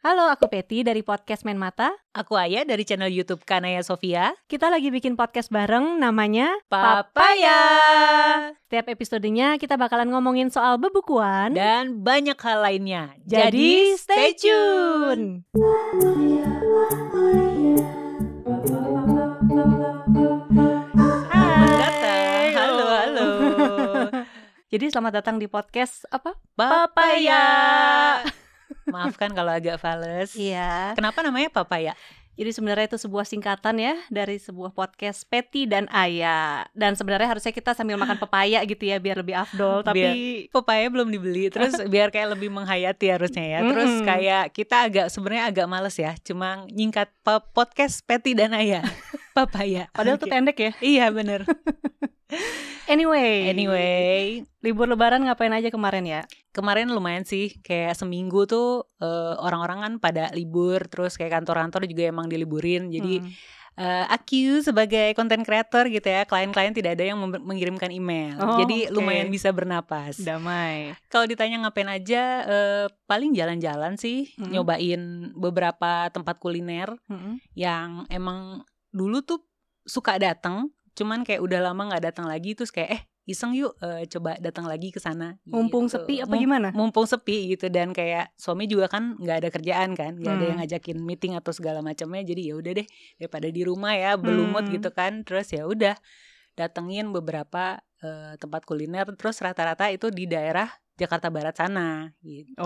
Halo, aku Peti dari podcast Main Mata. Aku Aya dari channel YouTube Kanaya Sofia. Kita lagi bikin podcast bareng namanya Papaya. Setiap episodenya kita bakalan ngomongin soal bebukuan Dan banyak hal lainnya. Jadi stay tune. Hai. Halo. Jadi selamat datang di podcast apa? Papaya. Maafkan kalau agak fales. Iya. Kenapa namanya Papaya? Jadi sebenarnya itu sebuah singkatan ya dari sebuah podcast Peti dan Aya. Dan sebenarnya harusnya kita sambil makan pepaya gitu ya biar lebih afdol. Tapi pepaya belum dibeli. Terus biar kayak lebih menghayati harusnya ya. Terus kayak kita sebenarnya agak males ya. Cuma nyingkat podcast Peti dan Aya. Papaya. Padahal tuh pendek ya. Iya bener. Anyway, libur lebaran ngapain aja kemarin ya? Kemarin lumayan sih, kayak seminggu tuh orang-orang kan pada libur, terus kayak kantor-kantor juga emang diliburin. Jadi aku sebagai content creator gitu ya, klien-klien tidak ada yang mengirimkan email. Jadi lumayan bisa bernapas. Damai. Kalau ditanya ngapain aja, paling jalan-jalan sih, nyobain beberapa tempat kuliner yang emang dulu tuh suka datang. Cuman kayak udah lama gak datang lagi, terus kayak iseng yuk coba datang lagi ke sana. Mumpung gitu. sepi apa gimana? Mumpung sepi gitu, dan kayak suami juga kan nggak ada kerjaan kan, nggak ada yang ngajakin meeting atau segala macamnya, jadi ya udah deh daripada di rumah ya belumut gitu kan, terus ya udah datengin beberapa tempat kuliner, terus rata-rata itu di daerah Jakarta Barat sana gitu.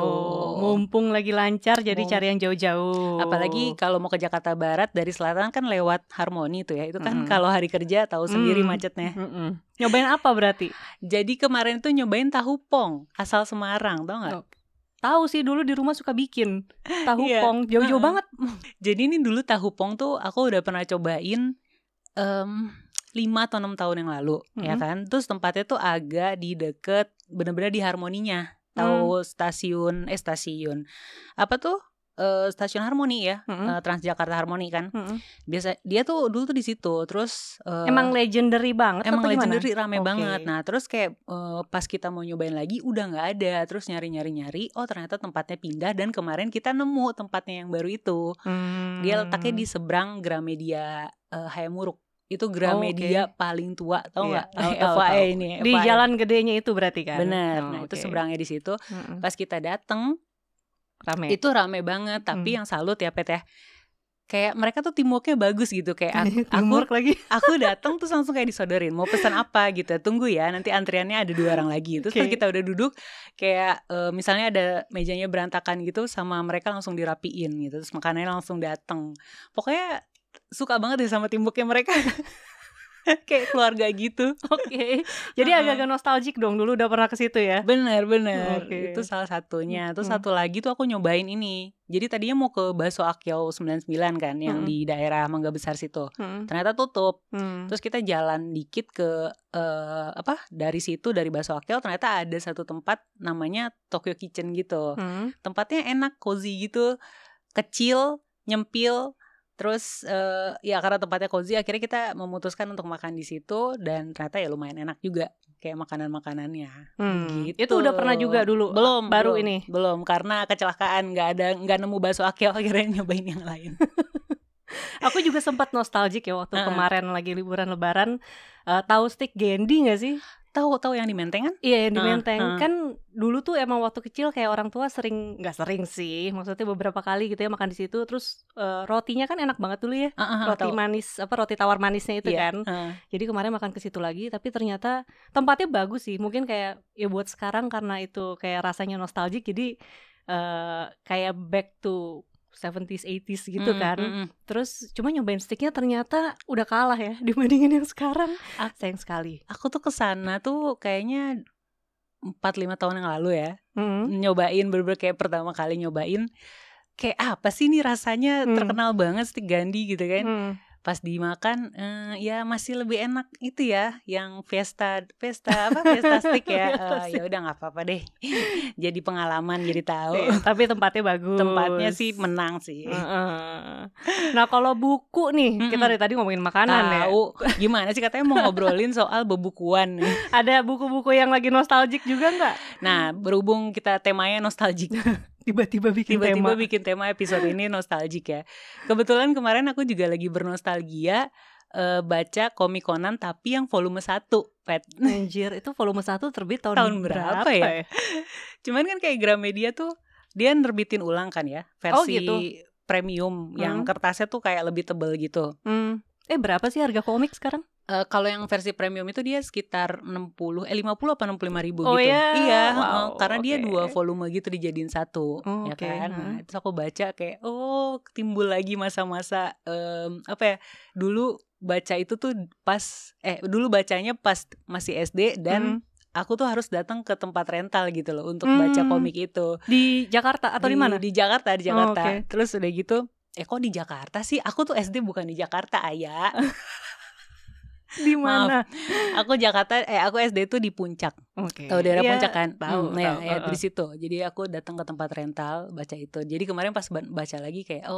Mumpung lagi lancar jadi cari yang jauh-jauh. Apalagi kalau mau ke Jakarta Barat dari selatan kan lewat Harmoni tuh ya. Itu kan kalau hari kerja tahu sendiri macetnya. Nyobain apa berarti? Jadi kemarin tuh nyobain tahu pong asal Semarang, tau gak? Tahu sih, dulu di rumah suka bikin tahu pong, jauh-jauh banget. Jadi ini dulu tahu pong tuh aku udah pernah cobain 5 atau 6 tahun yang lalu, ya kan. Terus tempatnya tuh agak di deket, bener-bener di Harmoninya. Tahu stasiun apa tuh? Stasiun Harmoni ya, Transjakarta Harmoni kan. Biasa dia tuh dulu tuh di situ. Terus emang legendary banget. Emang legendary, rame banget. Nah terus kayak pas kita mau nyobain lagi udah nggak ada. Terus nyari. Oh ternyata tempatnya pindah, dan kemarin kita nemu tempatnya yang baru itu. Dia letaknya di seberang Gramedia Hayamuruk. Itu Gramedia paling tua, tau nggak? FYI ini. Di jalan gedenya itu berarti kan? Bener. Nah itu seberangnya di situ. Pas kita dateng, itu rame banget. Tapi yang salut ya Pet ya, kayak mereka tuh teamworknya bagus gitu. Kayak aku dateng terus langsung kayak disodorin mau pesan apa gitu. Tunggu ya, nanti antriannya ada 2 orang lagi. Terus pas kita udah duduk, kayak misalnya ada mejanya berantakan gitu, sama mereka langsung dirapiin gitu. Terus makanannya langsung dateng. Pokoknya suka banget deh sama teamworknya mereka. Kayak keluarga gitu. Jadi agak-agak nostalgic dong, dulu udah pernah ke situ ya. Bener. Itu salah satunya. Terus satu lagi tuh aku nyobain ini. Jadi tadinya mau ke Bakso Akyau 99 kan, yang di daerah Mangga Besar situ. Ternyata tutup. Terus kita jalan dikit ke dari situ, dari Bakso Akyau, ternyata ada satu tempat namanya Tokyo Kitchen gitu. Tempatnya enak, cozy gitu, kecil, nyempil. Terus ya karena tempatnya cozy, akhirnya kita memutuskan untuk makan di situ, dan ternyata ya lumayan enak juga kayak makanan-makanannya. Gitu. Itu udah pernah juga dulu? Belum. Ini? Belum, karena kecelakaan nggak nemu bakso Akyau, akhirnya nyobain yang lain. Aku juga sempat nostalgic ya waktu kemarin lagi liburan lebaran. Tahu stik Gendi nggak sih? Tahu yang di Menteng kan? Iya, yang di Menteng. Kan dulu tuh emang waktu kecil kayak orang tua nggak sering sih, maksudnya beberapa kali gitu ya makan di situ. Terus rotinya kan enak banget dulu ya, roti manis, roti tawar manisnya itu kan. Jadi kemarin makan ke situ lagi, tapi ternyata tempatnya bagus sih. Mungkin kayak ya buat sekarang karena itu kayak rasanya nostalgic, jadi kayak back to 70s, 80s gitu kan. Terus cuma nyobain sticknya ternyata udah kalah ya dibandingin yang sekarang. Sayang sekali. Aku tuh kesana tuh kayaknya 4-5 tahun yang lalu ya. Nyobain, bener-bener kayak pertama kali nyobain. Kayak apa sih nih rasanya, terkenal banget stick Gandhi gitu kan. Pas dimakan ya masih lebih enak itu ya yang Fiesta stick ya. Ya udah nggak apa-apa deh. Jadi pengalaman, jadi tahu. Tapi tempatnya bagus. Tempatnya sih menang sih. Nah kalau buku nih, kita dari tadi ngomongin makanan ya. Gimana sih, katanya mau ngobrolin soal bebukuan nih. Ada buku-buku yang lagi nostalgic juga nggak? Nah berhubung kita temanya nostalgic, Tiba-tiba bikin tema episode ini nostalgic ya. Kebetulan kemarin aku juga lagi bernostalgia baca komik Conan tapi yang volume 1, Pet. Anjir, itu volume 1 terbit tahun berapa ya? Cuman kan kayak Gramedia tuh dia nerbitin ulang kan ya, versi gitu? Premium yang kertasnya tuh kayak lebih tebel gitu. Berapa sih harga komik sekarang? Kalau yang versi premium itu dia sekitar 50 apa 65 ribu gitu. Iya, karena dia 2 volume gitu dijadiin 1, ya kan. Nah, terus aku baca kayak timbul lagi masa-masa apa ya? Dulu baca itu tuh dulu bacanya pas masih SD dan aku tuh harus datang ke tempat rental gitu loh untuk baca komik itu. Di Jakarta atau di mana? Di Jakarta. Terus udah gitu, kok di Jakarta sih? Aku tuh SD bukan di Jakarta, Ayah. Di mana? Aku SD itu di Puncak. Tahu daerah Puncak kan? Tahu. Di situ. Jadi aku datang ke tempat rental baca itu. Jadi kemarin pas baca lagi kayak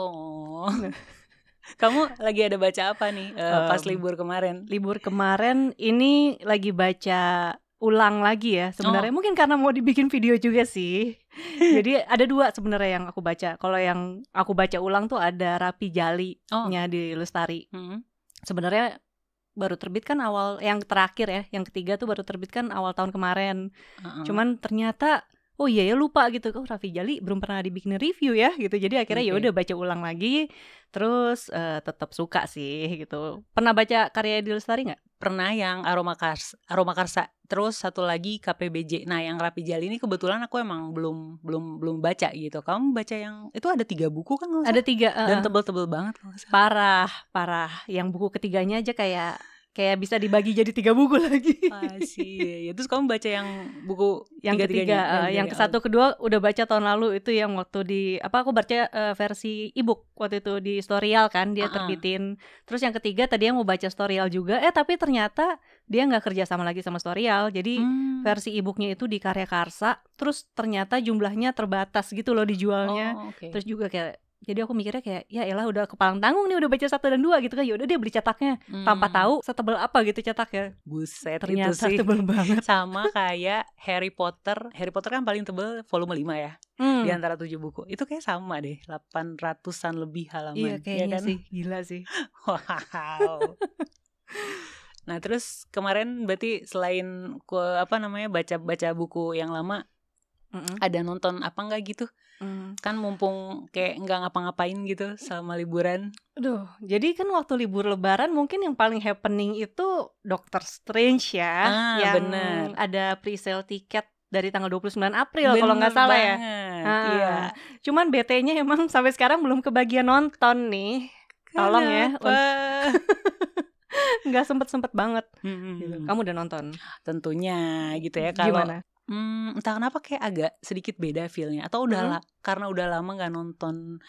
Kamu lagi ada baca apa nih pas libur kemarin? Libur kemarin ini lagi baca ulang lagi ya sebenarnya. Mungkin karena mau dibikin video juga sih. Jadi ada 2 sebenarnya yang aku baca. Kalau yang aku baca ulang tuh ada Rapi Jali-nya di Lestari. Sebenarnya baru terbit kan yang terakhir ya, yang ketiga tuh baru terbit kan awal tahun kemarin. Cuman ternyata lupa gitu, Rapi Jali belum pernah dibikin review ya gitu. Jadi akhirnya ya udah baca ulang lagi. Terus tetap suka sih gitu. Pernah baca karya Edi Lestari nggak? Pernah, yang Aroma Karsa. Terus satu lagi KPBJ. Nah, yang Rapi Jali ini kebetulan aku emang belum baca gitu. Kamu baca yang itu ada 3 buku kan? Ada 3 dan tebel-tebel banget. Parah. Yang buku ketiganya aja kayak bisa dibagi jadi 3 buku lagi. Ya. Terus kamu baca yang buku yang ketiga, yang ke-1 kedua udah baca tahun lalu. Itu yang waktu aku baca versi ebook waktu itu di Storyal kan dia terbitin. Terus yang ketiga tadi yang mau baca Storyal juga, tapi ternyata dia nggak kerja sama lagi sama Storyal. Jadi versi ebooknya itu di Karya Karsa. Terus ternyata jumlahnya terbatas gitu loh dijualnya. Terus juga kayak, jadi aku mikirnya kayak ya elah udah kepalang tanggung nih, udah baca 1 dan 2 gitu kan, ya udah dia beli cetaknya tanpa tahu setebel apa gitu cetaknya. Buset, ternyata itu sih tebel banget. Sama kayak Harry Potter kan paling tebel volume 5 ya. Di antara 7 buku. Itu kayak sama deh, 800-an lebih halaman. Iya kayaknya kan? sih, gila sih. Wow. Nah, terus kemarin berarti selain baca buku yang lama, ada nonton apa enggak gitu? Kan mumpung kayak nggak ngapa-ngapain gitu selama liburan. Jadi kan waktu libur lebaran mungkin yang paling happening itu Doctor Strange ya. Yang bener. Ada pre-sale tiket dari tanggal 29 April kalau nggak salah ya. Iya. Cuman BT-nya emang sampai sekarang belum kebagian nonton nih. Tolong ya. Nggak sempet banget. Gitu. Kamu udah nonton? Tentunya gitu ya. Gimana? Entah kenapa kayak agak sedikit beda feel-nya. Atau karena udah lama gak nonton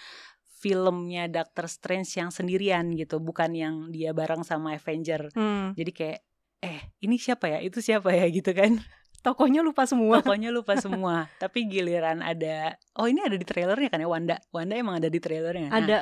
filmnya Doctor Strange yang sendirian gitu, bukan yang dia bareng sama Avenger. Jadi kayak ini siapa ya, itu siapa ya gitu kan. Tokohnya lupa semua. Tapi giliran ada, ini ada di trailernya kan ya, Wanda emang ada di trailernya. Ada.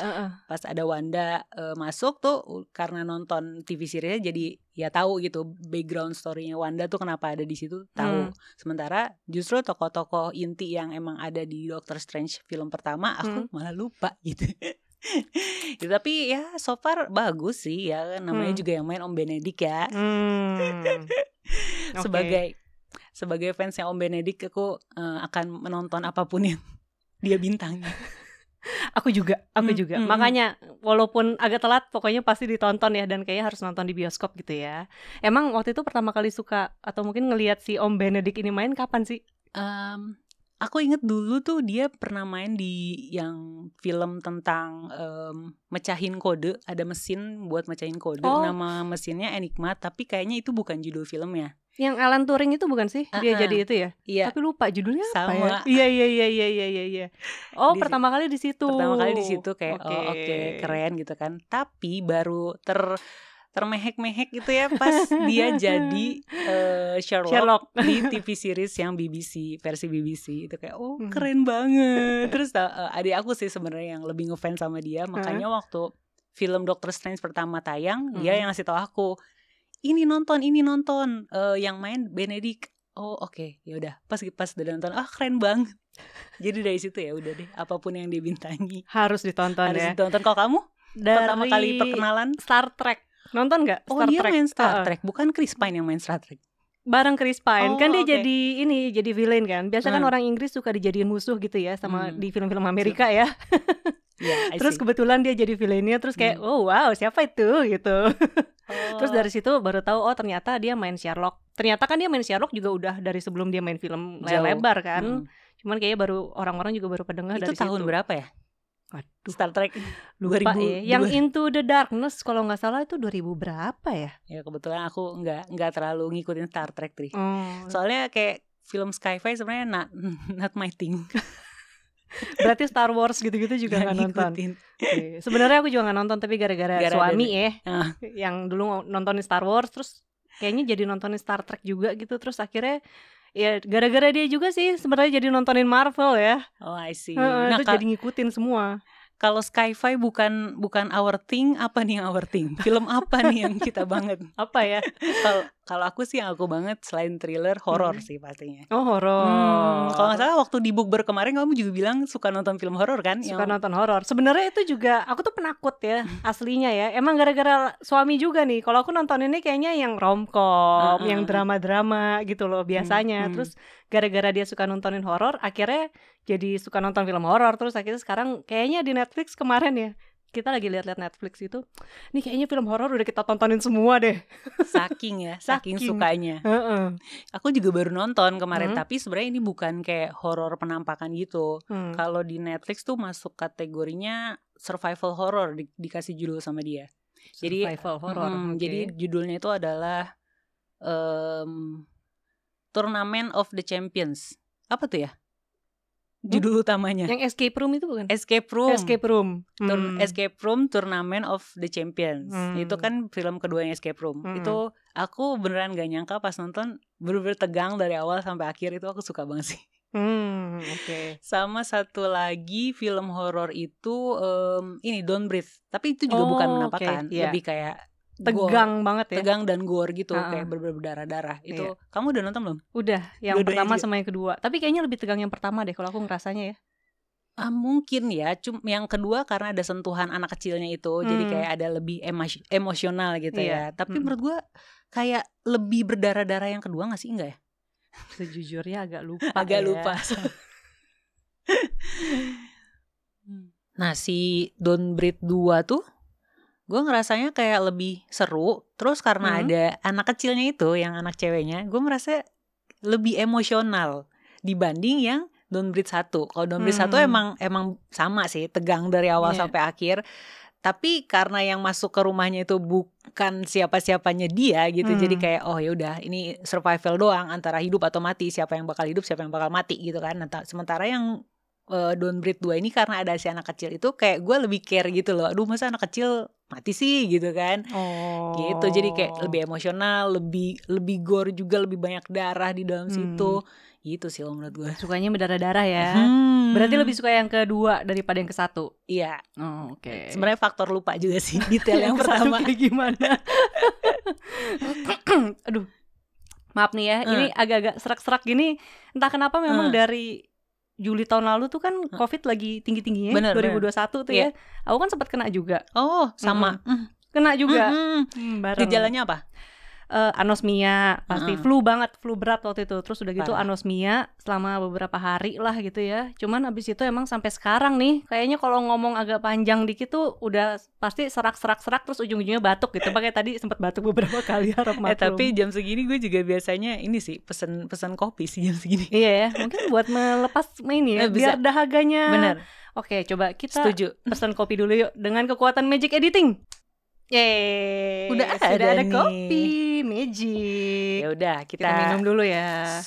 Pas ada Wanda masuk tuh, karena nonton TV seriesnya jadi ya tahu gitu background story-nya Wanda tuh kenapa ada di situ, tahu. Sementara justru tokoh-tokoh inti yang emang ada di Doctor Strange film pertama aku malah lupa gitu. Ya, tapi ya so far bagus sih ya, namanya juga yang main Om Benedict ya. Sebagai fansnya Om Benedict, aku akan menonton apapun yang dia bintangi. Aku juga. Makanya walaupun agak telat, pokoknya pasti ditonton ya, dan kayaknya harus nonton di bioskop gitu ya. Emang waktu itu pertama kali suka atau mungkin ngelihat si Om Benedict ini main kapan sih? Aku inget dulu tuh dia pernah main di yang film tentang mecahin kode. Ada mesin buat mecahin kode. Nama mesinnya Enigma, tapi kayaknya itu bukan judul filmnya. Yang Alan Turing itu bukan sih? Dia jadi itu ya? Iya. Tapi lupa judulnya apa ya? Iya. Pertama kali di situ. Kayak oke, keren gitu kan. Tapi baru termehek-mehek gitu ya pas dia jadi Sherlock di TV series yang versi BBC. Itu kayak keren banget. Terus adik aku sih sebenarnya yang lebih ngefans sama dia. Makanya waktu film Doctor Strange pertama tayang, dia yang ngasih tahu aku, ini nonton yang main Benedict. oh oke, ya udah pas udah nonton keren banget. Jadi dari situ ya udah deh, apapun yang dibintangi harus ditonton harus ditonton. Kalau kamu pertama kali perkenalan Star Trek nonton nggak? Oh dia main Star Trek, bukan Chris Pine yang main Star Trek. Bareng Chris Pine kan dia jadi villain kan. Biasa kan orang Inggris suka dijadiin musuh gitu ya sama di film-film Amerika ya. Yeah, terus kebetulan dia jadi villainnya, terus kayak oh wow siapa itu gitu. Terus dari situ baru tahu oh ternyata dia main Sherlock. Ternyata kan dia main Sherlock juga udah dari sebelum dia main film layar lebar kan. Cuman kayaknya baru orang-orang juga baru pada ngeh dari situ. Itu tahun berapa ya? Waduh, Star Trek 2000 ya. Yang Into the Darkness kalau nggak salah itu 2000 berapa ya? Ya kebetulan aku nggak terlalu ngikutin Star Trek Tri. Soalnya kayak film sci-fi sebenarnya not my thing. Berarti Star Wars gitu-gitu juga nggak nonton. Okay. Sebenarnya aku juga nggak nonton tapi gara-gara suami yang dulu nontonin Star Wars terus kayaknya jadi nontonin Star Trek juga gitu, terus akhirnya ya gara-gara dia juga sih sebenarnya jadi nontonin Marvel ya. Oh I see. Itu jadi ngikutin semua. Kalau sci-fi bukan our thing, apa nih yang our thing? Film apa nih yang kita banget? Apa ya? Kalau aku sih yang aku banget selain thriller, horor sih pastinya. Oh horor. Kalau nggak salah waktu di Bookber kemarin kamu juga bilang suka nonton film horor kan? Suka nonton horor. Sebenarnya itu juga aku tuh penakut ya aslinya ya. Emang gara-gara suami juga nih. Kalau aku nonton ini kayaknya yang romcom, yang drama-drama gitu loh biasanya. Terus gara-gara dia suka nontonin horor, akhirnya jadi suka nonton film horor. Terus akhirnya sekarang kayaknya di Netflix kemarin ya, kita lagi lihat-lihat Netflix itu, nih kayaknya film horor udah kita tontonin semua deh. Saking sukanya. Aku juga baru nonton kemarin, tapi sebenarnya ini bukan kayak horor penampakan gitu. Kalau di Netflix tuh masuk kategorinya survival horror, dikasih judul sama dia. Survival horror. Jadi judulnya itu adalah Tournament of the Champions. Apa tuh ya? Judul utamanya. Yang escape room itu bukan? Escape Room. Escape Room Tournament of the Champions. Itu kan film keduanya Escape Room. Itu aku beneran gak nyangka pas nonton, bener-bener tegang dari awal sampai akhir. Itu aku suka banget sih. Sama satu lagi film horor itu ini Don't Breathe. Tapi itu juga bukan menampakkan, lebih kayak tegang banget ya. Tegang dan gore gitu, kayak berdarah-darah. Itu kamu udah nonton belum? Udah, yang pertama sama yang kedua. Tapi kayaknya lebih tegang yang pertama deh kalau aku ngerasanya ya. Mungkin ya, yang kedua karena ada sentuhan anak kecilnya itu, jadi kayak ada lebih emosional gitu ya. Tapi menurut gue kayak lebih berdarah-darah yang kedua nggak sih, enggak ya? Sejujurnya agak lupa. Nah si Don't Breathe 2 tuh gue ngerasanya kayak lebih seru. Terus karena ada anak kecilnya itu, yang anak ceweknya, gue merasa lebih emosional dibanding yang Don't Breathe 1. Kalau Don't Breathe 1 emang sama sih, tegang dari awal sampai akhir. Tapi karena yang masuk ke rumahnya itu bukan siapa-siapanya dia gitu, jadi kayak oh yaudah ini survival doang, antara hidup atau mati, siapa yang bakal hidup, siapa yang bakal mati gitu kan. Sementara yang Don't Breathe 2 ini karena ada si anak kecil itu, kayak gue lebih care gitu loh. Aduh masa anak kecil mati sih gitu kan. Gitu, jadi kayak lebih emosional, lebih gore juga, lebih banyak darah di dalam situ. Gitu sih menurut gue. Sukanya berdarah-darah ya. Berarti lebih suka yang kedua daripada yang ke satu. Iya. Oke. Sebenarnya faktor lupa juga sih detail yang pertama kayak gimana. Aduh. Maaf nih ya, ini agak-agak serak-serak gini. Entah kenapa memang dari Juli tahun lalu tuh kan COVID lagi tinggi-tingginya, 2021 tuh ya. Aku kan sempat kena juga. Oh, sama. Kena juga. Gejalanya apa? Anosmia, pasti flu berat waktu itu. Terus udah gitu anosmia selama beberapa hari lah gitu ya. Cuman abis itu emang sampai sekarang nih, kayaknya kalau ngomong agak panjang dikit tuh udah pasti serak terus ujung-ujungnya batuk gitu. Pakai tadi sempat batuk beberapa kali, harap maklum. Tapi jam segini gue juga biasanya ini sih pesen kopi sih jam segini. Iya ya, mungkin buat melepas ini ya, biar dahaganya. Bener. Oke, coba kita pesen kopi dulu yuk dengan kekuatan Magic Editing. Yeay, sudah ada kopi Magic. Ya udah kita minum dulu ya.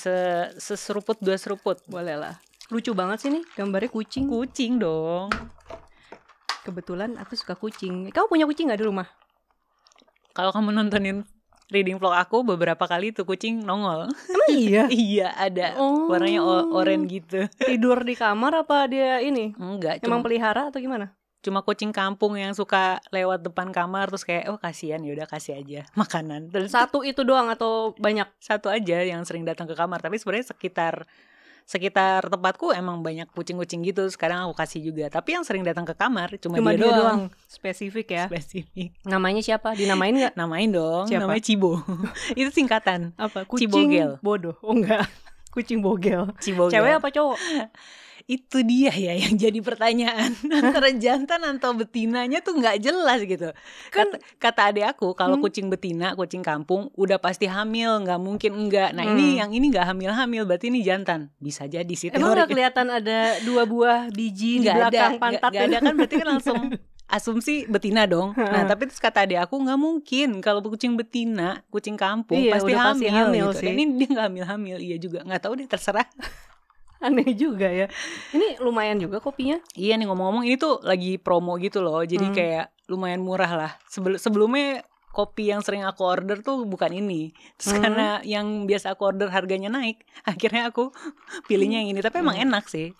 Seseruput 2 seruput. Boleh lah. Lucu banget sih nih gambarnya kucing. Kucing dong. Kebetulan aku suka kucing. Kamu punya kucing gak di rumah? Kalau kamu nontonin reading vlog aku, beberapa kali tuh kucing nongol. Emang iya? Iya ada. Warnanya oranye gitu. Tidur di kamar apa dia ini? Enggak. Emang pelihara atau gimana? cuma kucing kampung yang suka lewat depan kamar terus kayak kasihan, ya udah kasih aja makanan. Dan satu itu doang atau banyak? Satu aja yang sering datang ke kamar, tapi sebenarnya sekitar tempatku emang banyak kucing-kucing gitu. Sekarang aku kasih juga, tapi yang sering datang ke kamar cuma dia doang. Spesifik ya. Spesifik. Namanya siapa? Dinamain nggak? Namain dong. Siapa? Namanya Cibo. Itu singkatan. Apa? Kucing Cibogel. Bodoh. Oh enggak. Kucing bogel. Cibogel. Cewek apa cowok? Itu dia ya yang jadi pertanyaan. Antara jantan atau betinanya tuh nggak jelas gitu. Kata adik aku kalau kucing betina, kucing kampung udah pasti hamil, nggak mungkin enggak. Nah ini yang ini nggak hamil, berarti ini jantan. Bisa jadi sih. Emang nggak kelihatan ada 2 buah biji di belakang pantat? Nggak ada kan, berarti kan langsung asumsi betina dong. Nah tapi terus kata adik aku nggak mungkin kalau kucing betina, kucing kampung pasti hamil gitu. Dan ini dia nggak hamil. Iya juga, nggak tahu deh, terserah. Aneh juga ya. Ini lumayan juga kopinya. Iya nih, ngomong-ngomong ini tuh lagi promo gitu loh. Jadi kayak lumayan murah lah. Sebelumnya kopi yang sering aku order tuh bukan ini. Terus karena yang biasa aku order harganya naik, akhirnya aku pilihnya yang ini. Tapi emang enak sih.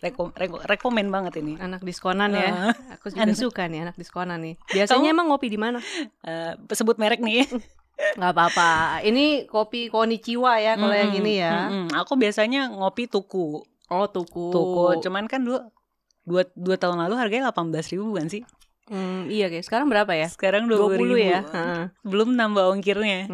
Rekomen banget ini. Anak diskonan ya. Aku juga suka nih anak diskonan nih. Biasanya emang ngopi di mana? Sebut merek nih. Nggak apa-apa. Ini kopi Konichiwa ya kalau yang ini ya. Aku biasanya ngopi Tuku. Oh, Tuku. Cuman kan dulu 2 tahun lalu harganya 18.000 bukan sih? Iya kayak sekarang berapa ya? Sekarang 20.000 ya. Belum nambah ongkirnya.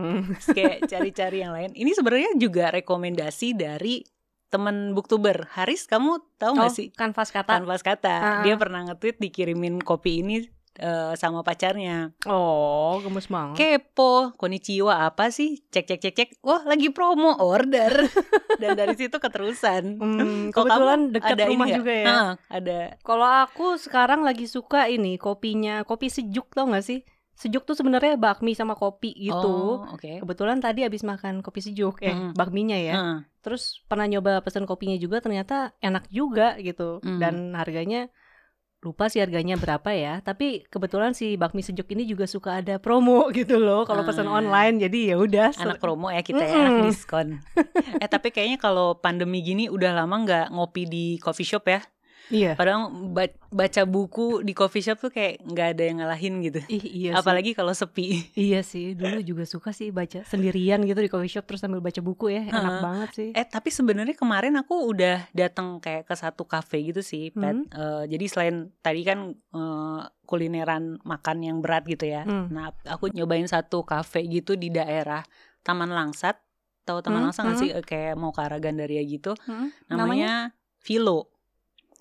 Kayak cari-cari yang lain. Ini sebenarnya juga rekomendasi dari temen booktuber Haris. Kamu tahu nggak sih? Kanvas Kata. Dia pernah nge-tweet dikirimin kopi ini sama pacarnya. Oh, gemes banget. Kepo, Konichiwa apa sih? Cek. Wah, lagi promo, order. Dan dari situ keterusan. Kebetulan dekat rumah juga ya. Ada. Kalau aku sekarang lagi suka ini kopinya, kopi sejuk, tau gak sih? Sejuk tuh sebenarnya bakmi sama kopi gitu. Kebetulan tadi abis makan kopi sejuk, bakminya ya. Terus pernah nyoba pesen kopinya juga, ternyata enak juga gitu. Dan harganya lupa sih harganya berapa ya, tapi kebetulan si bakmi sejuk ini juga suka ada promo gitu loh kalau pesan online, jadi ya udah. Anak promo ya kita ya, anak diskon. Tapi kayaknya kalau pandemi gini udah lama nggak ngopi di coffee shop ya. Iya. Padahal baca buku di coffee shop tuh kayak nggak ada yang ngalahin gitu. Iya. Apalagi kalau sepi. Iya sih, dulu juga suka sih baca sendirian gitu di coffee shop terus sambil baca buku ya, enak banget sih. Tapi sebenarnya kemarin aku udah datang kayak ke satu cafe gitu sih, Pat. Jadi selain tadi kan kulineran makan yang berat gitu ya. Nah, aku nyobain satu cafe gitu di daerah Taman Langsat. Tahu Taman Langsat nggak sih? Kayak mau ke arah Gandaria gitu. Namanya Philo.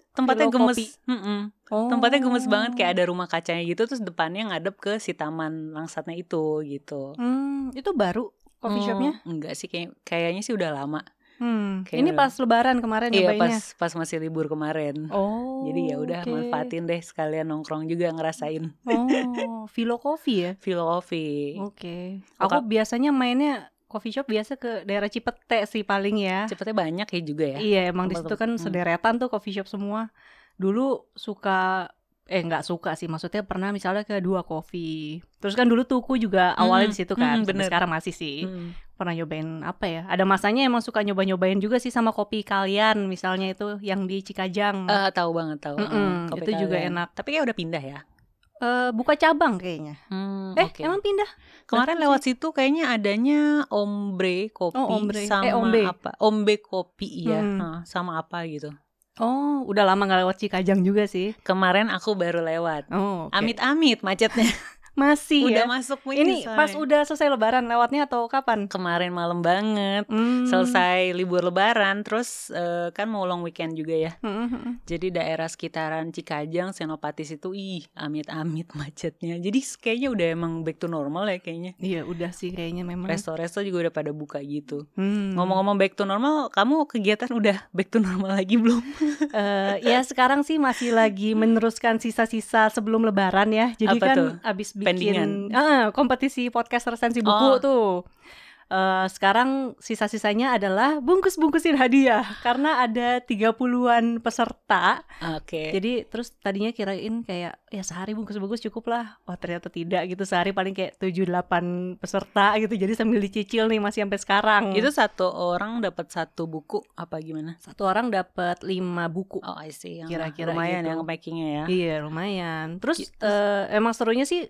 Tempatnya gemes. Tempatnya gemes banget, kayak ada rumah kacanya gitu, terus depannya ngadep ke si Taman Langsatnya itu gitu. Itu baru coffee shopnya? Enggak sih, kayaknya sih udah lama. Ini pas Lebaran kemarin nyobainnya. Iya, pas masih libur kemarin. Jadi ya udah manfaatin deh, sekalian nongkrong juga ngerasain. Philo Coffee ya? Philo Coffee. Aku biasanya mainnya coffee shop biasa ke daerah Cipete sih paling ya. Cipete banyak ya juga ya. Iya, emang di situ kan sederetan tuh coffee shop semua. Dulu suka nggak suka sih, maksudnya pernah misalnya ke Dua Coffee. Terus kan dulu Tuku juga awalnya di situ kan. Sekarang masih sih. Pernah nyobain apa ya? Ada masanya emang suka nyobain juga sih sama kopi kalian, misalnya itu yang di Cikajang. Tahu banget. Itu kalian juga enak. Tapi kayak udah pindah ya. Buka cabang kayaknya. Emang pindah? Kemarin lewat situ kayaknya adanya Ombre Kopi sama apa? Ombe Kopi ya, sama apa gitu. Udah lama gak lewat Cikajang juga sih. Kemarin aku baru lewat. Amit-amit macetnya. Masih udah ya? masuk ini soalnya. Pas udah selesai Lebaran lewatnya atau kapan? Kemarin malam banget. Selesai libur Lebaran. Terus kan mau long weekend juga ya. Jadi daerah sekitaran Cikajang, Senopatis itu amit-amit macetnya. Jadi kayaknya udah emang back to normal ya kayaknya. Iya udah sih kayaknya memang. Resto-resto juga udah pada buka gitu. Ngomong-ngomong back to normal, kamu kegiatan udah back to normal lagi belum? Ya sekarang sih masih lagi meneruskan sisa-sisa sebelum Lebaran ya. Jadi apa kan tuh? Abis bikin kompetisi podcast resensi buku tuh. Sekarang sisa-sisanya adalah bungkus-bungkusin hadiah karena ada 30-an peserta. Jadi terus tadinya kirain kayak ya sehari bungkus-bungkus cukup lah. Oh ternyata tidak gitu, sehari paling kayak 7-8 peserta gitu. Jadi sambil dicicil nih masih sampai sekarang. Itu satu orang dapat 1 buku apa gimana? Satu orang dapat 5 buku. Oh I see. Kira-kira lumayan gitu. Yang packingnya ya. Iya lumayan. Terus emang serunya sih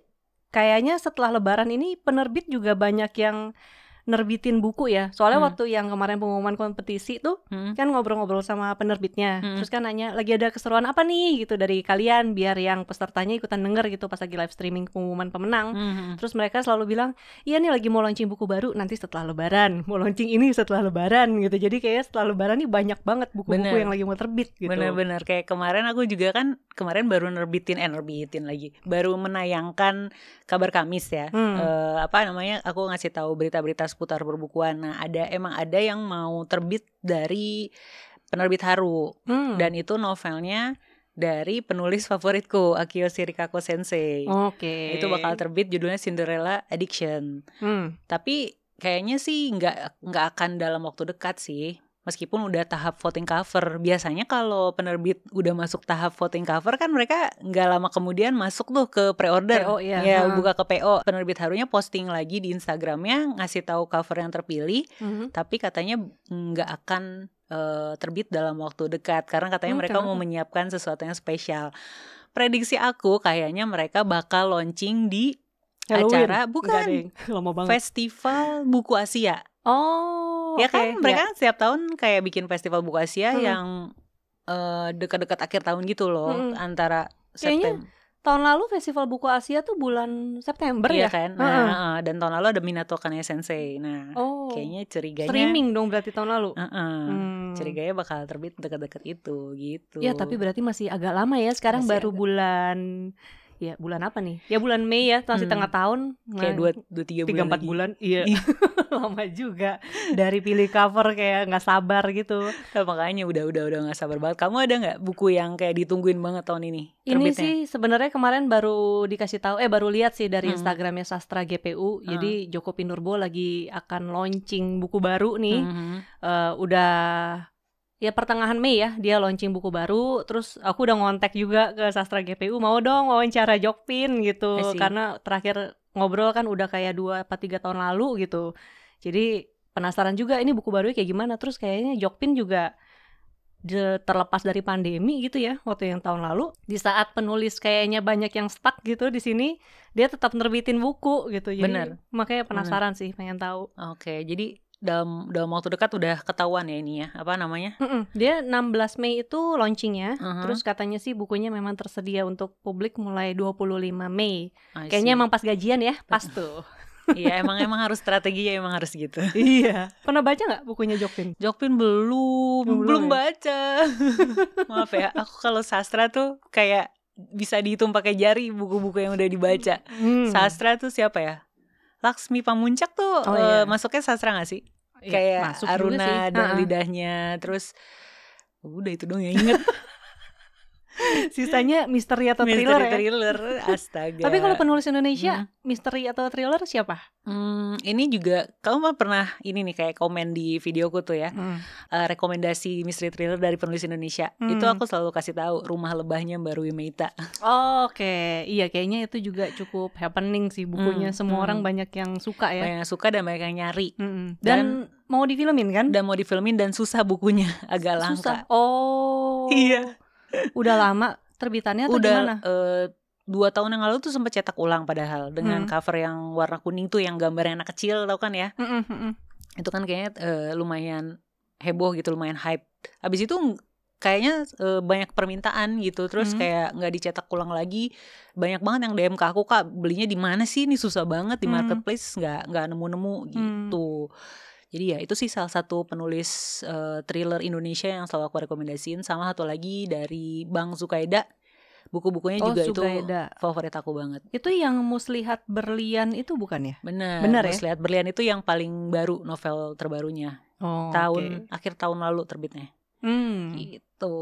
kayaknya setelah Lebaran ini penerbit juga banyak yang nerbitin buku ya. Soalnya waktu yang kemarin pengumuman kompetisi tuh kan ngobrol-ngobrol sama penerbitnya. Terus kan nanya, lagi ada keseruan apa nih gitu dari kalian biar yang pesertanya ikutan denger gitu pas lagi live streaming pengumuman pemenang. Terus mereka selalu bilang, iya nih lagi mau launching buku baru nanti setelah Lebaran. Mau launching ini setelah Lebaran gitu. Jadi kayaknya setelah Lebaran nih banyak banget buku-buku yang lagi mau terbit gitu. Bener-bener. Kayak kemarin aku juga kan baru nerbitin lagi. Baru menayangkan Kabar Kamis ya. Aku ngasih tahu berita-berita seputar perbukuan. Nah, emang ada yang mau terbit dari penerbit Haru. Dan itu novelnya dari penulis favoritku, Akio Shirakawa Sensei. Itu bakal terbit, judulnya Cinderella Addiction. Tapi kayaknya sih nggak akan dalam waktu dekat sih. Meskipun udah tahap voting cover. Biasanya kalau penerbit udah masuk tahap voting cover kan mereka nggak lama kemudian masuk tuh ke pre-order. PO, ya. Buka ke PO. Penerbit Harunya posting lagi di Instagramnya ngasih tahu cover yang terpilih. Tapi katanya nggak akan terbit dalam waktu dekat. Karena katanya mereka mau menyiapkan sesuatu yang spesial. Prediksi aku kayaknya mereka bakal launching di Halloween. Acara bukan lama banget. Festival Buku Asia. Ya kan mereka setiap tahun kayak bikin festival buku Asia yang dekat-dekat akhir tahun gitu loh, antara September. Tahun lalu festival buku Asia tuh bulan September ya kan. Nah, dan tahun lalu ada Minato Kanae Sensei. Nah, kayaknya curiganya streaming dong berarti tahun lalu. Curiganya bakal terbit dekat-dekat itu gitu. Ya tapi berarti masih agak lama ya. Sekarang masih baru bulan apa nih? Ya bulan Mei ya, masih tengah tahun. Kayak 2-3 bulan 3-4 bulan. Iya. Lama juga. Dari pilih cover kayak gak sabar gitu. Nah, makanya udah gak sabar banget. Kamu ada gak buku yang kayak ditungguin banget tahun ini terbitnya? Ini sih sebenarnya kemarin baru dikasih tahu, baru lihat sih dari Instagramnya Sastra GPU. Jadi Joko Pinurbo lagi akan launching buku baru nih. Udah ya pertengahan Mei ya dia launching buku baru. Terus aku udah ngontek juga ke Sastra GPU, mau dong wawancara Jokpin gitu. Karena terakhir ngobrol kan udah kayak 2-3 tahun lalu gitu. Jadi penasaran juga ini buku barunya kayak gimana. Terus kayaknya Jokpin juga terlepas dari pandemi gitu ya, waktu yang tahun lalu di saat penulis kayaknya banyak yang stuck gitu di sini, dia tetap nerbitin buku gitu. Jadi makanya penasaran sih, pengen tahu. Jadi dalam waktu dekat udah ketahuan ya ini ya, apa namanya? Dia 16 Mei itu launchingnya. Terus katanya sih bukunya memang tersedia untuk publik mulai 25 Mei. Kayaknya emang pas gajian ya, pas tuh. Iya emang harus strateginya, emang harus gitu. Iya. Pernah baca nggak bukunya Jokpin? Jokpin belum baca. Maaf ya, aku kalau sastra tuh kayak bisa dihitung pakai jari buku-buku yang udah dibaca. Sastra tuh siapa ya? Laksmi Pamuncak tuh masuknya sastra nggak sih? Kayak Aruna dan Lidahnya. Terus udah itu dong yang inget. Sisanya misteri atau thriller ya? Thriller, astaga. Tapi kalau penulis Indonesia, misteri atau thriller siapa? Ini juga, kamu pernah ini nih kayak komen di videoku tuh ya, rekomendasi misteri thriller dari penulis Indonesia. Itu aku selalu kasih tahu Rumah Lebahnya Mbak Rui Meita. Oke. Iya kayaknya itu juga cukup happening sih bukunya. Semua orang banyak yang suka ya. Banyak yang suka dan banyak yang nyari. Dan mau difilmin kan? Dan mau difilmin dan susah bukunya, agak langka. Iya. Udah lama terbitannya atau gimana? 2 tahun yang lalu tuh sempat cetak ulang padahal dengan cover yang warna kuning tuh yang gambar anak kecil, tau kan ya? Itu kan kayaknya lumayan heboh gitu, lumayan hype. Abis itu kayaknya banyak permintaan gitu, terus kayak nggak dicetak ulang lagi. Banyak banget yang DM ke aku, Kak belinya di mana sih? Ini susah banget di marketplace, nggak nemu-nemu gitu. Jadi ya itu sih salah satu penulis thriller Indonesia yang selalu aku rekomendasiin. Sama satu lagi dari Bang Zukaida. Buku-bukunya juga Zukaida. Itu favorit aku banget. Itu yang Muslihat Berlian itu bukan ya? Benar ya? Muslihat Berlian itu yang paling baru, novel terbarunya. Akhir tahun lalu terbitnya. Gitu.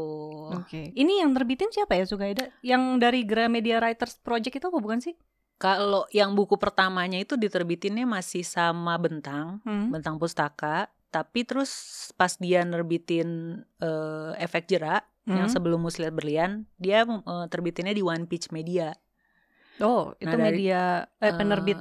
Ini yang terbitin siapa ya Zukaida? Yang dari Gramedia Writers Project itu apa bukan sih? Kalau yang buku pertamanya itu diterbitinnya masih sama Bentang, Bentang Pustaka. Tapi terus pas dia nerbitin Efek Jerak yang sebelum Muslihat Berlian, dia terbitinnya di One Peach Media. Oh, itu media penerbit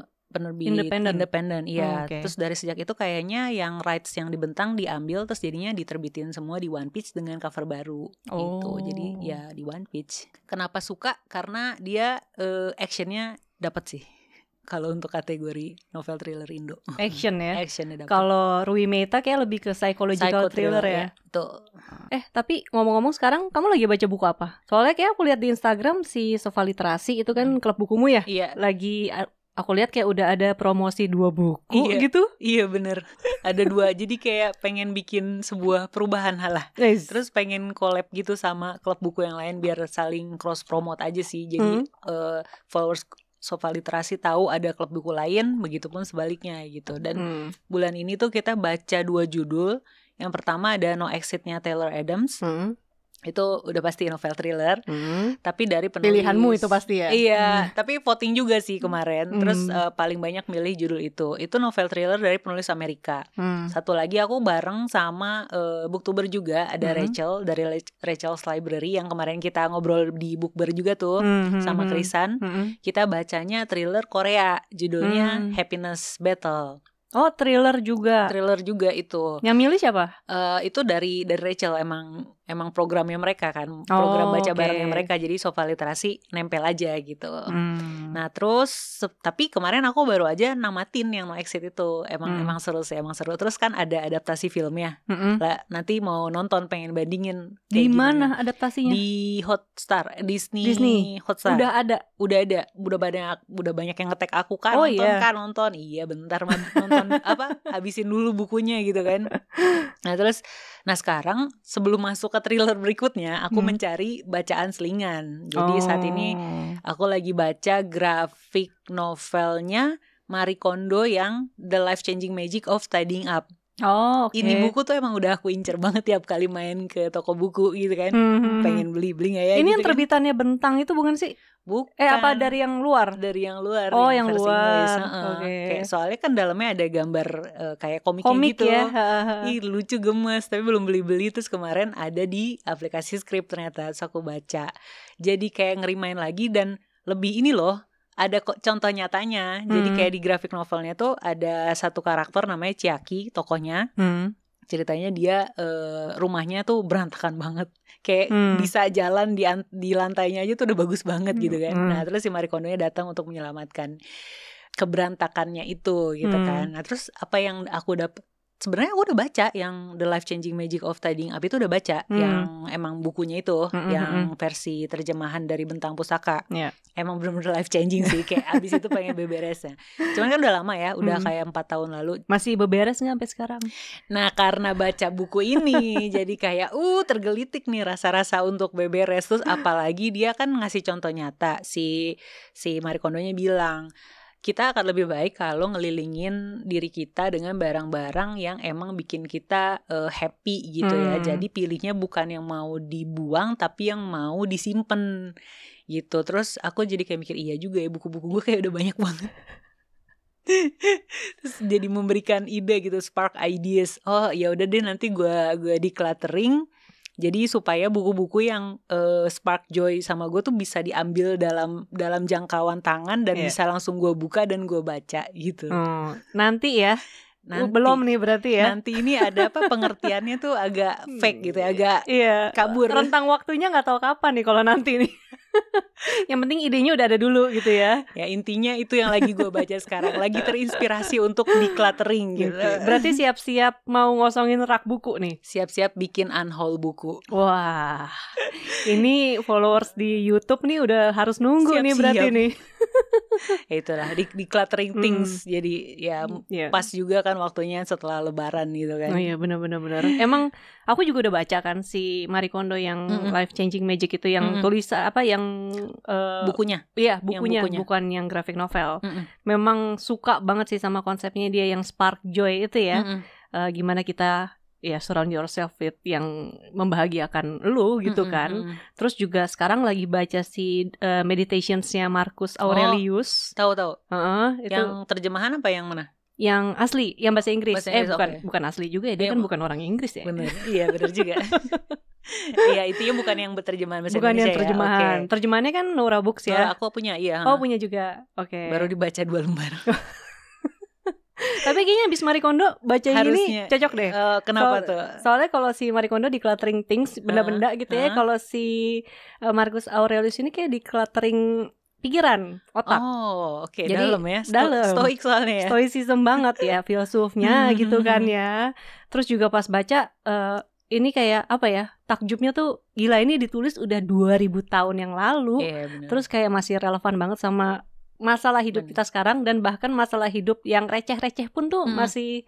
independen, iya. Okay. Terus dari sejak itu kayaknya yang rights yang dibentang diambil, terus jadinya diterbitin semua di One Peach dengan cover baru gitu. Jadi ya di One Peach. Kenapa suka? Karena dia actionnya dapat sih. Kalau untuk kategori novel thriller Indo, action ya. Actionnya dapat. Kalau Rui Meta kayak lebih ke psychological thriller ya. Tuh. Tapi ngomong-ngomong sekarang kamu lagi baca buku apa? Soalnya kayak aku lihat di Instagram si Sofa Literasi itu kan klub bukumu ya. Iya. Lagi aku lihat kayak udah ada promosi 2 buku gitu. Iya bener. Ada 2. Jadi kayak pengen bikin sebuah perubahan halah. Nice. Terus pengen collab gitu sama klub buku yang lain biar saling cross promote aja sih. Jadi followers Sofa Literasi tahu ada klub buku lain, begitupun sebaliknya gitu. Dan bulan ini tuh kita baca 2 judul. Yang pertama ada No Exit-nya Taylor Adams. Itu udah pasti novel thriller, tapi dari penulis. Pilihanmu itu pasti ya. Iya, tapi voting juga sih kemarin. Terus paling banyak milih judul itu. Itu novel thriller dari penulis Amerika. Satu lagi aku bareng sama booktuber juga, ada Rachel dari Rachel's Library yang kemarin kita ngobrol di Bookber juga tuh sama Krisan. Kita bacanya thriller Korea, judulnya Happiness Battle. Oh, thriller juga itu. Yang milih siapa? Itu dari Rachel, emang programnya mereka kan, program baca barengnya mereka. Jadi Sofa Literasi nempel aja gitu. Nah terus tapi kemarin aku baru aja namatin yang No Exit itu. Emang seru sih, emang seru. Terus kan ada adaptasi filmnya. Lah nanti mau nonton, pengen bandingin. Di mana adaptasinya? Di Hotstar, Disney Hotstar. Udah ada. Udah banyak yang nge-tag aku kan. Nonton. Iya bentar nonton habisin dulu bukunya gitu kan. Nah sekarang sebelum masuk ke thriller berikutnya, aku mencari bacaan selingan. Jadi saat ini aku lagi baca graphic novelnya Marie Kondo yang The Life Changing Magic of Tidying Up. Ini buku tuh emang udah aku incer banget tiap kali main ke toko buku gitu kan. Pengen beli nggak ya? Ini gitu yang terbitannya kan. Bentang itu bukan sih? Bukan. Apa dari yang luar? Dari yang luar. Oh, yang luar. Kayak soalnya kan dalamnya ada gambar kayak komik gitu. Ya? Lucu, gemes. Tapi belum beli-beli. Terus kemarin ada di aplikasi Script ternyata. Terus aku baca. Jadi kayak ngerimain lagi dan lebih ini loh. Ada kok contoh nyatanya. Jadi kayak di graphic novelnya tuh ada satu karakter namanya Chiaki, tokohnya. Ceritanya dia rumahnya tuh berantakan banget. Kayak bisa jalan di lantainya aja tuh udah bagus banget gitu kan. Nah terus si Marie Kondo-nya datang untuk menyelamatkan keberantakannya itu gitu kan. Nah terus apa yang aku dapat, sebenarnya aku udah baca yang The Life Changing Magic of Tidying Up itu udah baca. Yang emang bukunya itu yang versi terjemahan dari Bentang Pustaka. Emang bener-bener life changing sih. Kayak abis itu pengen beberesnya. Cuman kan udah lama ya, udah kayak 4 tahun lalu. Masih beberes gak sampai sekarang? Nah karena baca buku ini jadi kayak tergelitik nih rasa-rasa untuk beberes. Terus apalagi dia kan ngasih contoh nyata. Si Marie Kondo-nya bilang, kita akan lebih baik kalau ngelilingin diri kita dengan barang-barang yang emang bikin kita happy gitu ya. Jadi pilihnya bukan yang mau dibuang tapi yang mau disimpan gitu. Terus aku jadi kayak mikir, iya juga ya, buku-buku gue kayak udah banyak banget. Terus jadi memberikan ide gitu, spark ideas. Oh ya udah deh, nanti gue decluttering. Jadi supaya buku-buku yang spark joy sama gue tuh bisa diambil dalam jangkauan tangan dan bisa langsung gue buka dan gue baca gitu. Nanti ya. Belum nih berarti ya. Nanti ini ada pengertiannya tuh agak fake gitu ya, agak kabur. Rentang waktunya nggak tahu kapan nih kalau nanti nih. Yang penting idenya udah ada dulu gitu ya. Ya intinya itu yang lagi gue baca sekarang. Lagi terinspirasi untuk decluttering gitu. Berarti siap-siap mau ngosongin rak buku nih. Siap-siap bikin unhaul buku. Wah, ini followers di YouTube nih udah harus nunggu nih berarti nih. Ya itulah decluttering things. Jadi ya pas juga kan waktunya setelah lebaran gitu kan. Oh iya benar. Emang aku juga udah baca kan si Marie Kondo yang Life Changing Magic itu yang tulisan yang bukunya. Iya, bukunya, bukan yang graphic novel. Memang suka banget sih sama konsepnya dia yang spark joy itu ya. Gimana kita ya surround yourself with yang membahagiakan lu gitu kan. Terus juga sekarang lagi baca si Meditations-nya Marcus Aurelius. Tahu. Itu yang terjemahan apa yang mana? Yang asli, yang bahasa Inggris. Bukan asli juga ya, dia kan bukan orang Inggris ya. Bener, iya bener juga. Iya, itu ya bukan yang berterjemahan bahasa Indonesia. Bukan yang terjemahan. Okay. Terjemahannya kan Nora Books ya. Aku punya, iya. Oh, punya juga. Oke. Baru dibaca 2 lembar. Tapi kayaknya abis Marie Kondo baca ini cocok deh. Kenapa tuh? Soalnya kalau si Marie Kondo decluttering things, benda-benda gitu ya. Kalau si Marcus Aurelius ini kayak decluttering pikiran, otak. Oh, oke. Jadi, dalam ya. Dalam. Stoik soalnya ya. Stoicism banget ya, filsufnya gitu kan ya. Terus juga pas baca ini kayak apa ya, takjubnya tuh gila, ini ditulis udah 2000 tahun yang lalu. Terus kayak masih relevan banget sama masalah hidup kita sekarang, dan bahkan masalah hidup yang receh-receh pun tuh masih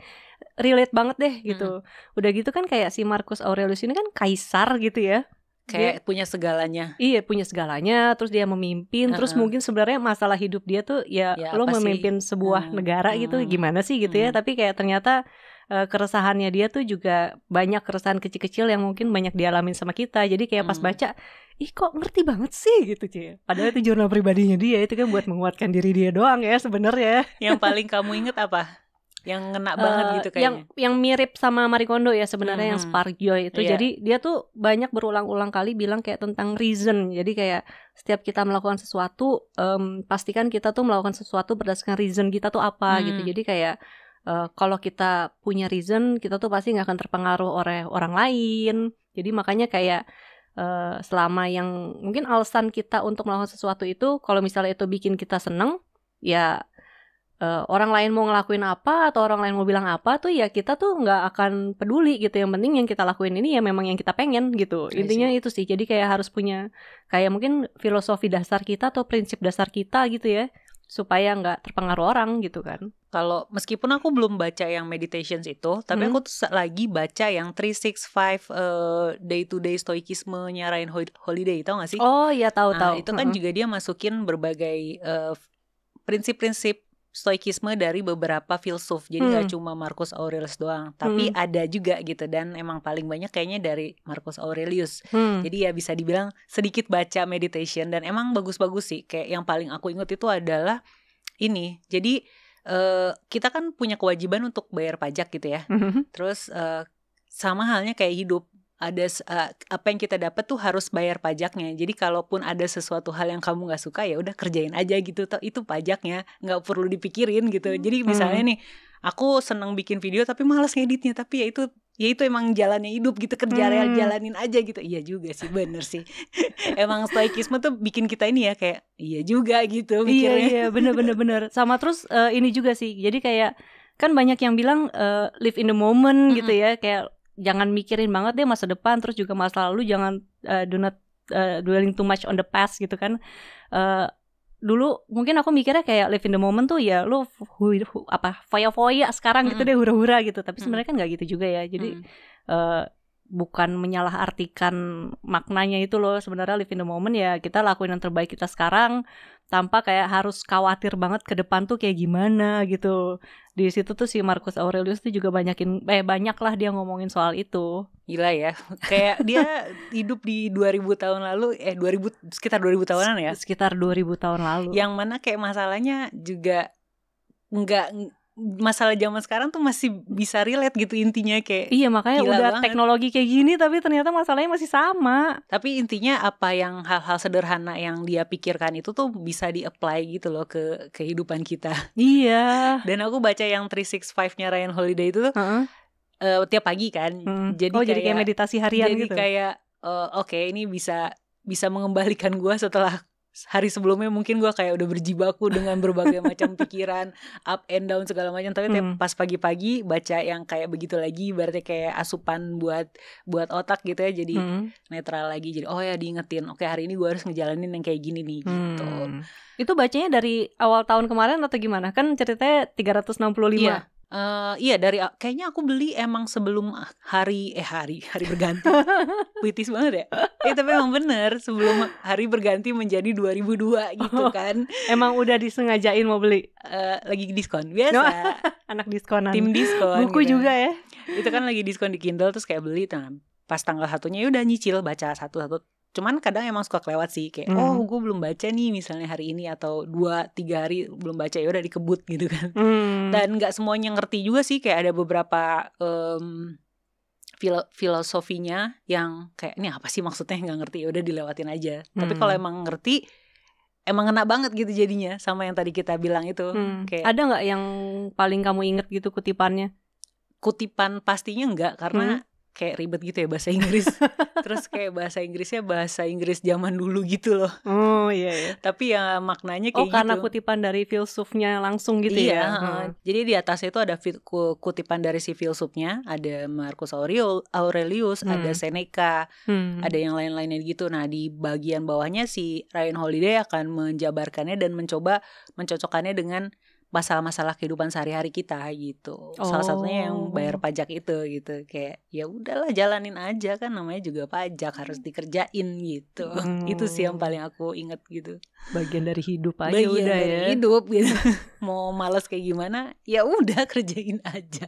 relate banget deh gitu. Udah gitu kan kayak si Marcus Aurelius ini kan kaisar gitu ya. Kayak dia punya segalanya. Iya, punya segalanya. Terus dia memimpin. Terus mungkin sebenarnya masalah hidup dia tuh ya lo memimpin sebuah negara gitu, gimana sih gitu ya. Tapi kayak ternyata keresahannya dia tuh juga banyak keresahan kecil-kecil yang mungkin banyak dialamin sama kita. Jadi kayak pas baca, ih kok ngerti banget sih gitu Cie. Padahal itu jurnal pribadinya dia, itu kan buat menguatkan diri dia doang ya sebenarnya. Yang paling kamu inget apa? Yang ngena banget gitu kayaknya. Yang mirip sama Marie Kondo ya sebenarnya, yang Spark Joy itu. Jadi dia tuh banyak berulang-ulang kali bilang kayak tentang reason. Jadi kayak setiap kita melakukan sesuatu, pastikan kita tuh melakukan sesuatu berdasarkan reason kita tuh apa gitu. Jadi kayak kalau kita punya reason, kita tuh pasti gak akan terpengaruh oleh orang lain. Jadi makanya kayak selama yang mungkin alasan kita untuk melakukan sesuatu itu, kalau misalnya itu bikin kita seneng, ya orang lain mau ngelakuin apa atau orang lain mau bilang apa tuh ya kita tuh nggak akan peduli gitu. Yang penting yang kita lakuin ini ya memang yang kita pengen gitu. Intinya itu sih. Jadi kayak harus punya kayak mungkin filosofi dasar kita atau prinsip dasar kita gitu ya, supaya nggak terpengaruh orang gitu kan. Kalau meskipun aku belum baca yang meditations itu, tapi aku tuh lagi baca yang 365 day to day stoikisme-nya Ryan Holiday, tau gak sih? Oh iya, tahu. Itu kan juga dia masukin berbagai prinsip-prinsip stoikisme dari beberapa filsuf. Jadi gak cuma Marcus Aurelius doang, tapi ada juga gitu. Dan emang paling banyak kayaknya dari Marcus Aurelius. Jadi ya bisa dibilang sedikit baca meditation. Dan emang bagus-bagus sih. Kayak yang paling aku ingat itu adalah ini. Jadi kita kan punya kewajiban untuk bayar pajak gitu ya. Terus sama halnya kayak hidup. Ada apa yang kita dapat tuh harus bayar pajaknya. Jadi kalaupun ada sesuatu hal yang kamu nggak suka, ya udah kerjain aja gitu. Itu pajaknya, nggak perlu dipikirin gitu. Jadi misalnya nih, aku seneng bikin video tapi malas ngeditnya. Tapi ya itu emang jalannya hidup gitu, jalanin aja gitu. Iya juga sih, bener sih. Emang stoikisme tuh bikin kita ini ya kayak iya juga gitu mikirnya. Iya bener. Sama terus ini juga sih. Jadi kayak kan banyak yang bilang live in the moment gitu ya, kayak jangan mikirin banget deh masa depan, terus juga masa lalu jangan do not dwelling too much on the past gitu kan. Dulu mungkin aku mikirnya kayak live in the moment tuh ya lu foya-foya sekarang gitu deh, hura-hura gitu. Tapi sebenarnya kan nggak gitu juga ya. Jadi bukan menyalahartikan maknanya itu loh. Sebenarnya live in the moment ya kita lakuin yang terbaik kita sekarang, tanpa kayak harus khawatir banget ke depan tuh kayak gimana gitu. Di situ tuh si Marcus Aurelius tuh juga banyak lah dia ngomongin soal itu. Gila ya, kayak dia hidup di 2000 tahun lalu, sekitar 2000 tahunan ya? Sekitar 2000 tahun lalu. Yang mana kayak masalahnya juga masalah zaman sekarang tuh masih bisa relate gitu intinya kayak. Iya, makanya udah banget. Teknologi kayak gini tapi ternyata masalahnya masih sama. Tapi intinya apa yang hal-hal sederhana yang dia pikirkan itu tuh bisa di-apply gitu loh ke kehidupan kita. Iya. Dan aku baca yang 365-nya Ryan Holiday itu tuh tiap pagi kan. Jadi kayak meditasi harian gitu. Jadi kayak oke, ini bisa mengembalikan gue setelah hari sebelumnya mungkin gue kayak udah berjibaku dengan berbagai macam pikiran, up and down segala macam. Tapi pas pagi-pagi baca yang kayak begitu lagi, berarti kayak asupan buat otak gitu ya. Jadi netral lagi. Jadi oh ya diingetin, oke hari ini gue harus ngejalanin yang kayak gini nih gitu. Itu bacanya dari awal tahun kemarin atau gimana? Kan ceritanya 365. Iya dari kayaknya aku beli emang sebelum hari berganti. Puitis banget ya. Tapi emang bener sebelum hari berganti menjadi 2002 gitu kan. Emang udah disengajain mau beli? Lagi diskon biasa. Anak diskonan. Tim diskon. Buku gitu juga ya. Itu kan lagi diskon di Kindle, terus kayak beli. Nah pas tanggal 1-nya udah nyicil baca satu-satu. Cuman kadang emang suka kelewat sih, kayak gue belum baca nih misalnya hari ini, atau 2-3 hari belum baca, ya udah dikebut gitu kan. Dan nggak semuanya ngerti juga sih, kayak ada beberapa filosofinya yang kayak ini apa sih maksudnya, nggak ngerti, ya udah dilewatin aja. Tapi kalau emang ngerti, emang ngena banget gitu jadinya, sama yang tadi kita bilang itu. Kayak ada nggak yang paling kamu inget gitu kutipannya? Kutipan pastinya enggak, karena kayak ribet gitu ya bahasa Inggris. Terus kayak bahasa Inggrisnya bahasa Inggris zaman dulu gitu loh. Oh iya. Tapi ya maknanya kayak gitu. Karena kutipan dari filsufnya langsung gitu ya. Jadi di atasnya itu ada kutipan dari si filsufnya, ada Marcus Aurelius, ada Seneca, ada yang lain-lainnya gitu. Nah di bagian bawahnya si Ryan Holiday akan menjabarkannya dan mencoba mencocokkannya dengan masalah-masalah kehidupan sehari-hari kita gitu. Salah satunya yang bayar pajak itu gitu. Kayak ya udahlah jalanin aja, kan namanya juga pajak, harus dikerjain gitu. Itu sih yang paling aku inget gitu. Bagian dari hidup aja udah ya. Hidup gitu. Mau malas kayak gimana, ya udah kerjain aja.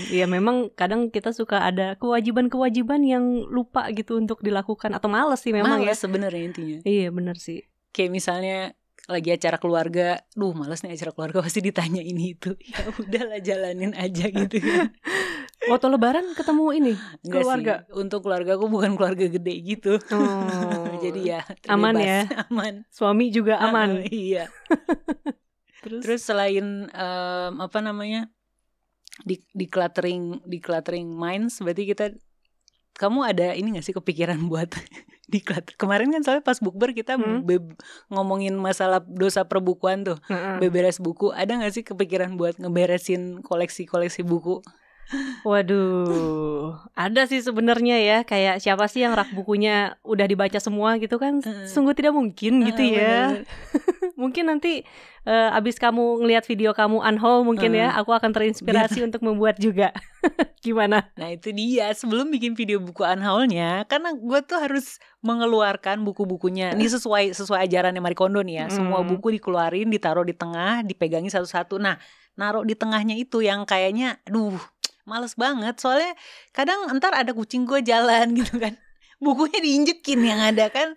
Ya memang kadang kita suka ada kewajiban-kewajiban yang lupa gitu untuk dilakukan, atau malas sih memang. Males sebenarnya intinya. Iya benar sih. Kayak misalnya lagi acara keluarga, males nih acara keluarga, pasti ditanya ini itu. Ya udahlah jalanin aja gitu kan. Waktu lebaran ketemu ini keluarga? Sih. Untuk keluarga aku bukan keluarga gede gitu. Jadi ya aman ya. Aman. Suami juga aman. Iya. Terus selain decluttering minds, berarti kamu ada ini gak sih kepikiran buat declutter? Kemarin kan soalnya pas bukber kita ngomongin masalah dosa perbukuan tuh, beberes buku. Ada gak sih kepikiran buat ngeberesin koleksi-koleksi buku? Waduh, ada sih sebenarnya ya. Kayak siapa sih yang rak bukunya udah dibaca semua gitu kan? Sungguh tidak mungkin gitu ya. Mungkin nanti abis kamu ngelihat video kamu unhaul mungkin ya, aku akan terinspirasi untuk membuat juga. Gimana? Nah itu dia, sebelum bikin video buku unhaulnya, karena gue tuh harus mengeluarkan buku-bukunya. Ini sesuai ajarannya Marie Kondo nih ya. Semua buku dikeluarin, ditaruh di tengah, dipegangin satu-satu. Nah naruh di tengahnya itu yang kayaknya males banget. Soalnya kadang ntar ada kucing gue jalan gitu kan, bukunya diinjekin yang ada kan.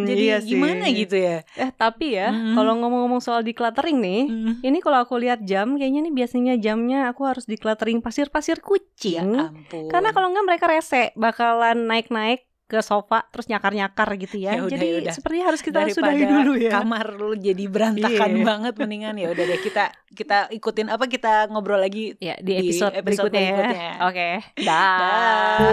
Jadi iya gimana gitu ya. Tapi ya kalau ngomong-ngomong soal decluttering nih, ini kalau aku lihat jam, kayaknya nih biasanya jamnya aku harus decluttering pasir-pasir kucing. Ya ampun. Karena kalau enggak mereka rese, bakalan naik-naik ke sofa terus nyakar-nyakar gitu ya. Jadi sepertinya harus kita sudahi dulu ya. Kamar lu jadi berantakan banget, mendingan ya udah deh kita ikutin kita ngobrol lagi ya di episode berikutnya ya. Oke. Dah.